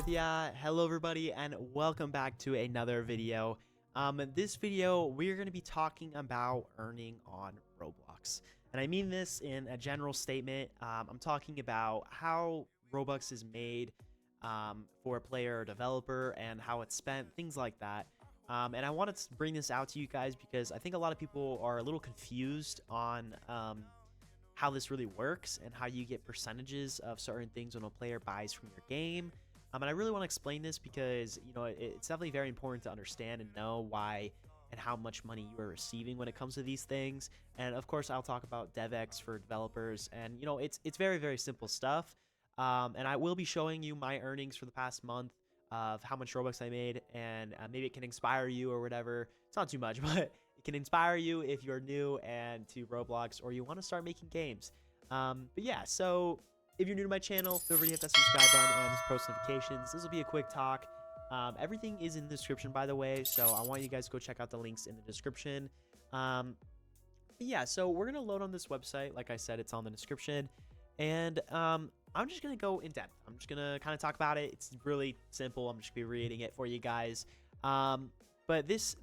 with ya? Hello everybody and welcome back to another video. In this video we're going to be talking about earning on Roblox. And I mean this in a general statement. I'm talking about how Robux is made for a player or developer and how it's spent, things like that. And I wanted to bring this out to you guys because I think a lot of people are a little confused on how this really works and how you get percentages of certain things when a player buys from your game. And I really want to explain this because, you know, it's definitely very important to understand and know why and how much money you are receiving when it comes to these things. And of course, I'll talk about DevX for developers, and you know, it's very, very simple stuff. And I will be showing you my earnings for the past month of how much Robux I made, and maybe it can inspire you or whatever. It's not too much, but it can inspire you if you're new and to Roblox or you want to start making games. But yeah, so if you're new to my channel, feel free to hit that subscribe button and post notifications. This will be a quick talk. Everything is in the description, by the way, so I want you guys to go check out the links in the description. But yeah, so we're gonna load on this website. Like I said, it's on the description, and I'm just gonna go in depth. I'm just gonna kind of talk about it. It's really simple. I'm just gonna be reading it for you guys. But this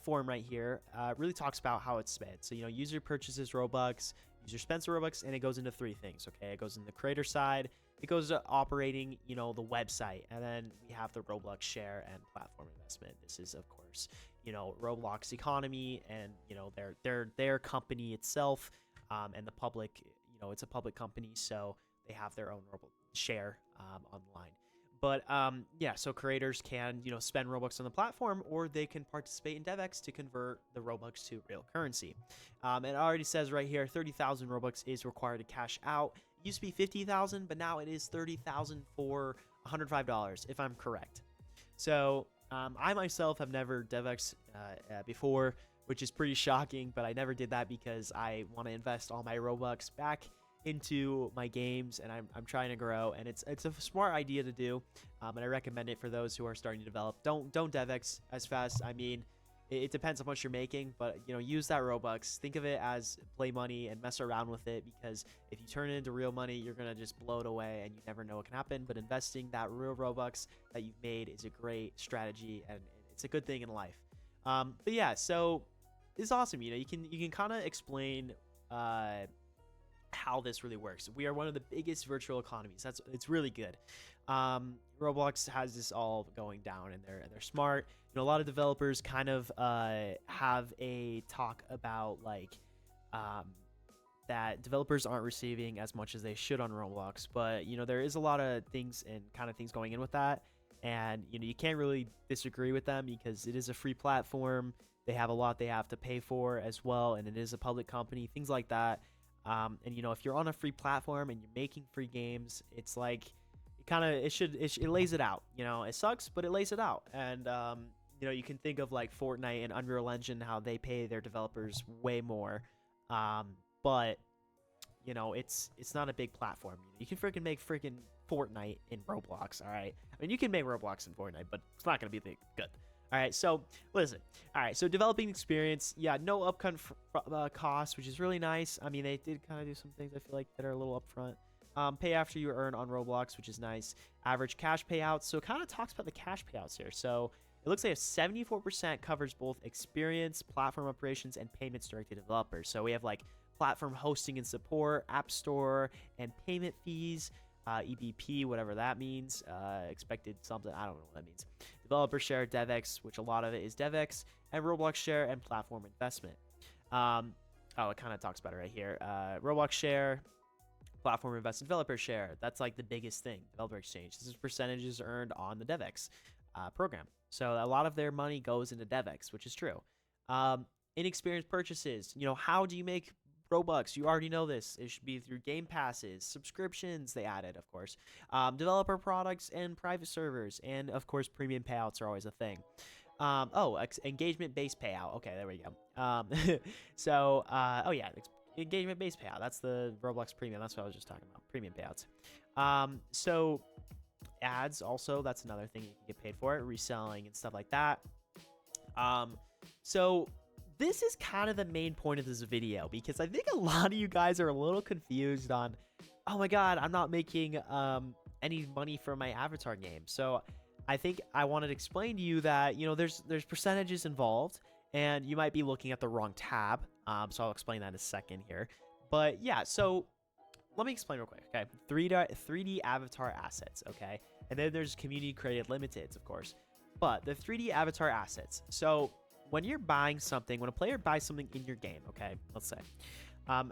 form right here really talks about how it's spent. So, you know, user purchases Robux, user spends Robux, and it goes into three things. Okay, it goes in the creator side, it goes to operating, you know, the website, and then we have the Roblox share and platform investment. This is, of course, you know, Roblox economy and, you know, their company itself, and the public. You know, it's a public company, so they have their own Roblox share online. But yeah, so creators can, you know, spend Robux on the platform, or they can participate in DevX to convert the Robux to real currency. It already says right here, 30,000 Robux is required to cash out. It used to be 50,000, but now it is 30,000 for $105, if I'm correct. So I myself have never DevX before, which is pretty shocking, but I never did that because I want to invest all my Robux back into my games, and I'm trying to grow, and it's a smart idea to do, and I recommend it for those who are starting to develop. Don't DevX as fast. I mean, it depends on what you're making, but you know, use that Robux. Think of it as play money and mess around with it, because if you turn it into real money, you're gonna just blow it away, and you never know what can happen. But investing that real Robux that you've made is a great strategy, and it's a good thing in life. But yeah, so it's awesome. You know, you can kind of explain how this really works. We are one of the biggest virtual economies. It's really good. Roblox has this all going down, and they're smart. You know, a lot of developers kind of have a talk about like that developers aren't receiving as much as they should on Roblox, but you know, there is a lot of things and kind of things going in with that, and you know, you can't really disagree with them because it is a free platform. They have a lot they have to pay for as well, and it is a public company, things like that. And you know, if you're on a free platform and you're making free games, it's like it lays it out. You know, it sucks, but it lays it out. And you know, you can think of like Fortnite and Unreal Engine, how they pay their developers way more. But you know, it's not a big platform. You can freaking make freaking Fortnite in Roblox. All right, I mean, you can make Roblox in Fortnite, but it's not gonna be good. All right, so listen. All right, so developing experience, yeah, no upfront cost, which is really nice. I mean, they did kind of do some things I feel like that are a little upfront. Pay after you earn on Roblox, which is nice. Average cash payouts. So it kind of talks about the cash payouts here. So it looks like 74% covers both experience, platform operations, and payments directed to developers. So we have like platform hosting and support, app store, and payment fees. EBP, whatever that means, expected something, I don't know what that means. Developer share, DevX, which a lot of it is DevX, and Roblox share and platform investment. Oh, it kind of talks about it right here. Roblox share, platform investment, developer share. That's like the biggest thing. Developer exchange. This is percentages earned on the DevX program. So a lot of their money goes into DevX, which is true. Inexperienced purchases. You know, how do you make Robux? You already know this. It should be through game passes, subscriptions they added, of course, developer products and private servers, and of course premium payouts are always a thing. Engagement based payout. Okay, there we go. Oh yeah, engagement based payout. That's the Roblox premium. That's what I was just talking about. Premium payouts. So ads also, that's another thing you can get paid for it, reselling and stuff like that. So this is kind of the main point of this video, because I think a lot of you guys are a little confused on, oh my god, I'm not making any money from my avatar game. So I think I wanted to explain to you that, there's percentages involved, and you might be looking at the wrong tab. So I'll explain that in a second here. But yeah, so let me explain real quick. Okay, 3D avatar assets. Okay, and then there's community created limiteds, of course. But the 3D avatar assets. So when you're buying something, when a player buys something in your game, okay, let's say,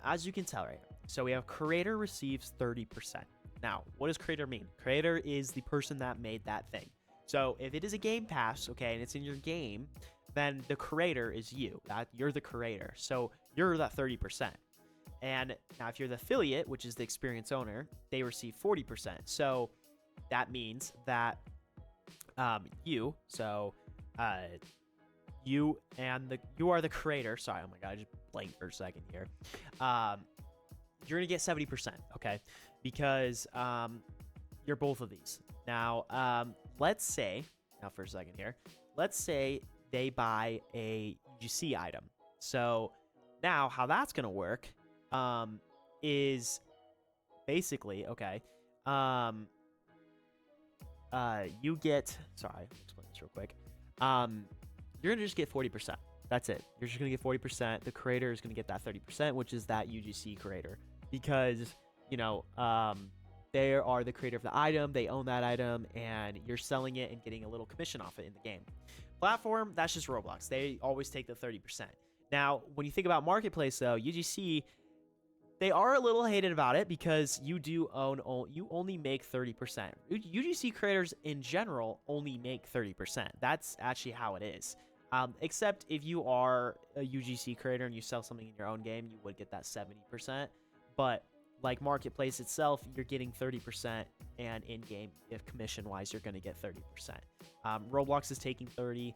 as you can tell right here, so we have creator receives 30%. Now, what does creator mean? Creator is the person that made that thing. So if it is a game pass, okay, and it's in your game, then the creator is you. You're the creator. So you're that 30%. And now if you're the affiliate, which is the experience owner, they receive 40%. So that means that you are the creator. Sorry, oh my god, I just blanked for a second here. You're gonna get 70%, okay? Because you're both of these. Now, let's say they buy a UGC item. So now how that's gonna work is basically, okay, you get, sorry, I'll explain this real quick. You're gonna just get 40%. That's it. You're just gonna get 40%. The creator is gonna get that 30%, which is that UGC creator, because they are the creator of the item, they own that item, and you're selling it and getting a little commission off it in the game. Platform, that's just Roblox. They always take the 30%. Now, when you think about marketplace though, UGC, they are a little hated about it because you only make 30%. UGC creators in general only make 30%. That's actually how it is. Except if you are a UGC creator and you sell something in your own game, you would get that 70%. But like marketplace itself, you're getting 30%, and in-game, if commission-wise, you're going to get 30%. Roblox is taking 30,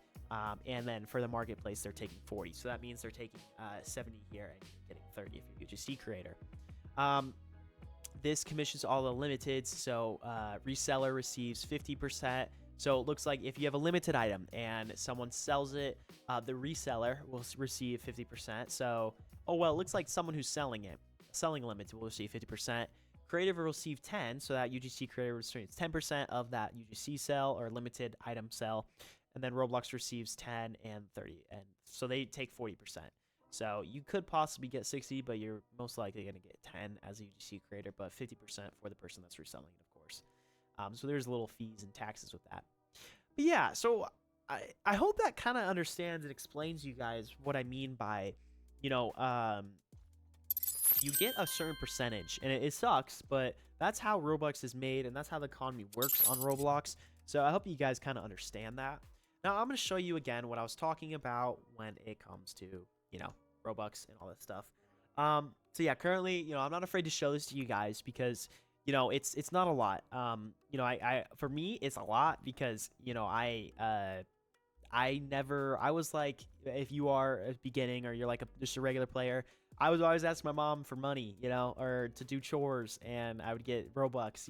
and then for the marketplace, they're taking 40. So that means they're taking 70 here, and you're getting 30 if you're a UGC creator. This commissions all the limiteds, so reseller receives 50%. So it looks like if you have a limited item and someone sells it, the reseller will receive 50%. So, oh well, it looks like someone who's selling limited will receive 50%. Creative will receive 10, so that UGC creator receives 10% of that UGC sell or limited item sell, and then Roblox receives 10 and 30, and so they take 40%. So you could possibly get 60, but you're most likely going to get 10 as a UGC creator, but 50% for the person that's reselling it, of course. So there's little fees and taxes with that. But yeah, so I hope that kind of understands and explains you guys what I mean by, you get a certain percentage, and it sucks, but that's how Robux is made, and that's how the economy works on Roblox. So I hope you guys kind of understand that. Now I'm going to show you again what I was talking about when it comes to, Robux and all that stuff. So yeah, currently, I'm not afraid to show this to you guys because, it's not a lot. For me, it's a lot because, I was like, if you are a beginning or you're like just a regular player, I was always asking my mom for money, or to do chores, and I would get Robux,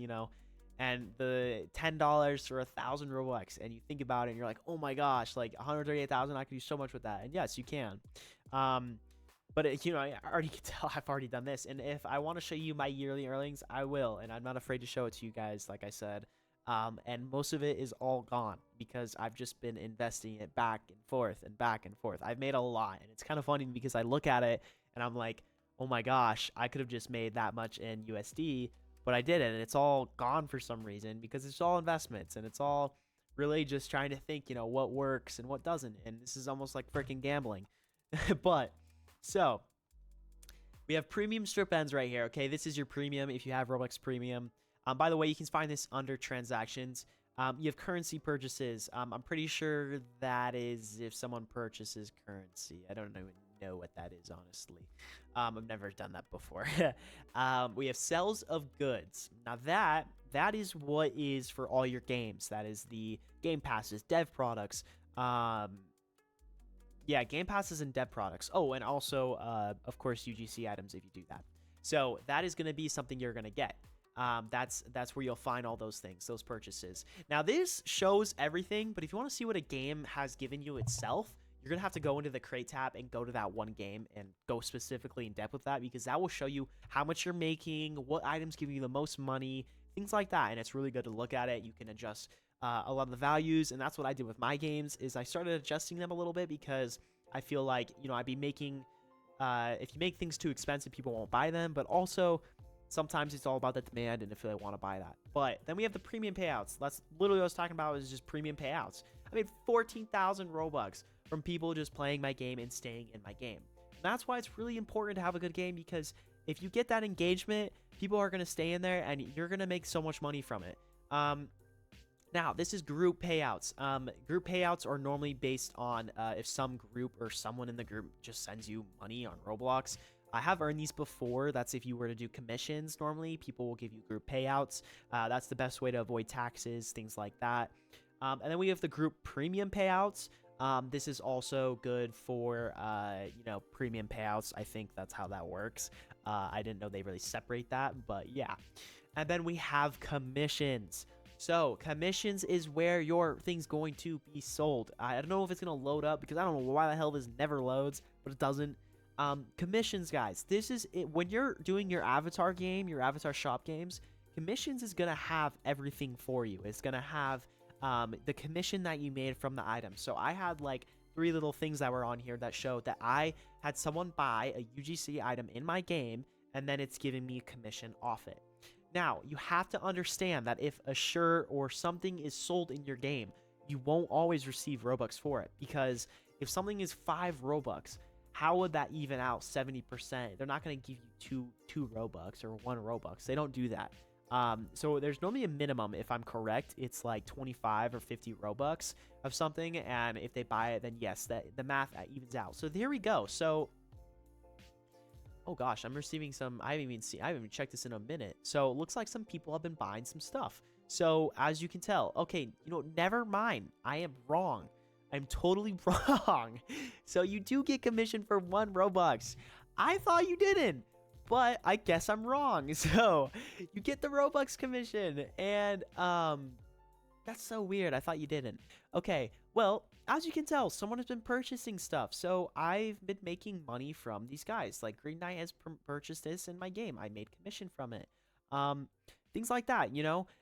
and the $10 for 1,000 Robux, and you think about it and you're like, oh my gosh, like 138,000, I could do so much with that. And yes, you can. But I already can tell I've already done this, and if I want to show you my yearly earnings, I will, and I'm not afraid to show it to you guys, like I said. And most of it is all gone because I've just been investing it back and forth and back and forth. I've made a lot, and it's kind of funny because I look at it and I'm like, oh my gosh, I could have just made that much in USD, but I didn't, and it's all gone for some reason because it's all investments, and it's all really just trying to think, what works and what doesn't, and this is almost like freaking gambling. But so we have premium strip ends right here. Okay, this is your premium if you have Roblox Premium. By the way, you can find this under transactions. You have currency purchases. I'm pretty sure that is if someone purchases currency. I don't even know what that is, honestly. I've never done that before. We have sales of goods. Now that is what is for all your games. That is the game passes, dev products. Yeah, game passes and dev products. Oh, and also, of course, UGC items if you do that. So that is going to be something you're going to get. That's where you'll find all those things, those purchases. Now, this shows everything, but if you want to see what a game has given you itself, you're going to have to go into the crate tab and go to that one game and go specifically in depth with that, because that will show you how much you're making, what items give you the most money, things like that. And it's really good to look at it. You can adjust a lot of the values, and that's what I did with my games. Is I started adjusting them a little bit, because I feel like, I'd be making if you make things too expensive, people won't buy them, but also sometimes it's all about the demand and if they want to buy that. But then we have the premium payouts. That's literally what I was talking about, is just premium payouts. I made 14,000 Robux from people just playing my game and staying in my game. And that's why it's really important to have a good game, because if you get that engagement, people are going to stay in there and you're going to make so much money from it. Now, this is group payouts. Group payouts are normally based on if some group or someone in the group just sends you money on Roblox. I have earned these before. That's if you were to do commissions. Normally, people will give you group payouts. That's the best way to avoid taxes, things like that. And then we have the group premium payouts. This is also good for, premium payouts. I think that's how that works. I didn't know they really separate that, but yeah. And then we have commissions. So commissions is where your thing's going to be sold. I don't know if it's going to load up, because I don't know why the hell this never loads, but it doesn't. Commissions, guys, this is it. When you're doing your avatar game, your avatar shop games, commissions is going to have everything for you. It's going to have the commission that you made from the item. So I had like 3 little things that were on here that showed that I had someone buy a UGC item in my game, and then it's giving me a commission off it. Now, you have to understand that if a shirt or something is sold in your game, you won't always receive Robux for it, because if something is 5 Robux, how would that even out 70%? They're not going to give you two Robux or 1 Robux. They don't do that. So there's normally a minimum. If I'm correct, it's like 25 or 50 Robux of something, and if they buy it, then yes, the math evens out. So there we go. So, oh gosh, I'm receiving some. I haven't even checked this in a minute. So it looks like some people have been buying some stuff. So as you can tell, okay, never mind. I am wrong. I'm totally wrong. So you do get commission for 1 Robux. I thought you didn't, but I guess I'm wrong. So you get the Robux commission, and that's so weird. I thought you didn't. Okay, well, as you can tell, someone has been purchasing stuff. So I've been making money from these guys. Like Green Knight has purchased this in my game. I made commission from it. Things like that,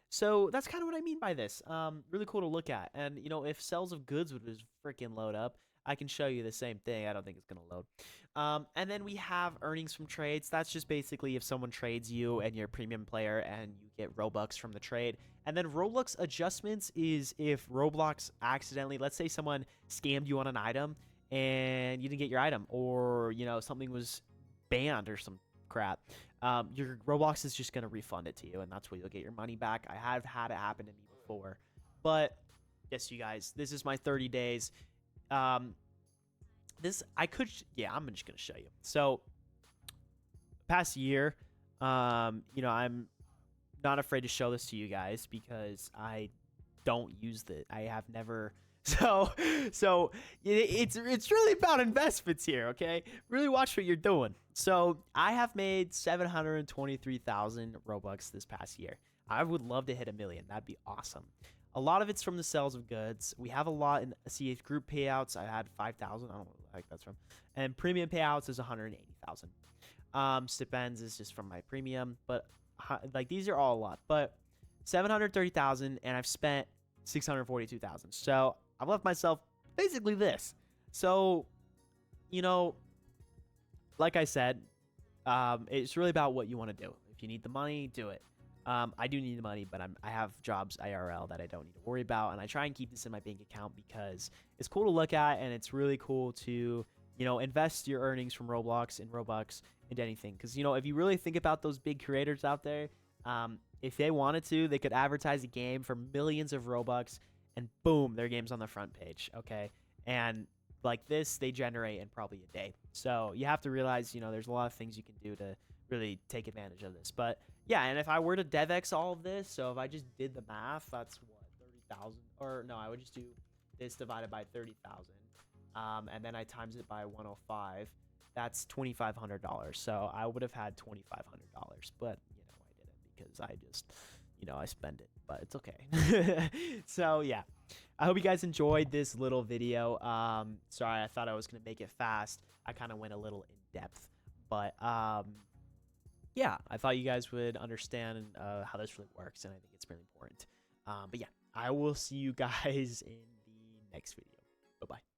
So that's kind of what I mean by this. Really cool to look at. And, if sales of goods would just freaking load up, I can show you the same thing. I don't think it's going to load. And then we have earnings from trades. That's just basically if someone trades you and you're a premium player and you get Robux from the trade. And then Roblox adjustments is if Roblox accidentally, let's say someone scammed you on an item and you didn't get your item, or, something was banned or some crap. Your Roblox is just going to refund it to you, and that's where you'll get your money back. I have had it happen to me before. But yes, you guys, this is my 30 days. I'm just going to show you. So past year, I'm not afraid to show this to you guys because I don't use I have never. So it's really about investments here, okay? Really watch what you're doing. So I have made 723,000 Robux this past year. I would love to hit 1 million. That'd be awesome. A lot of it's from the sales of goods. We have a lot in CH group payouts. I had 5,000. I don't know where that's from. And premium payouts is 180,000. Stipends is just from my premium, but these are all a lot. But 730,000, and I've spent 642,000. So I've left myself basically this. So, like I said, it's really about what you want to do. If you need the money, do it. I do need the money, but I have jobs IRL that I don't need to worry about, and I try and keep this in my bank account because it's cool to look at, and it's really cool to, invest your earnings from Roblox and Robux into anything. Because, if you really think about those big creators out there, if they wanted to, they could advertise a game for millions of Robux, and boom, their game's on the front page, okay? And like this, they generate in probably a day. So you have to realize, there's a lot of things you can do to really take advantage of this. But yeah, and if I were to DevX all of this, so if I just did the math, that's what, 30,000? Or no, I would just do this divided by 30,000. And then I times it by 105. That's $2,500. So I would have had $2,500. But, I didn't because I just, you know, I spend it, but it's okay. So yeah, I hope you guys enjoyed this little video. Sorry, I thought I was gonna make it fast. I kind of went a little in depth, but yeah, I thought you guys would understand how this really works, and I think it's really important. But yeah, I will see you guys in the next video. Bye bye.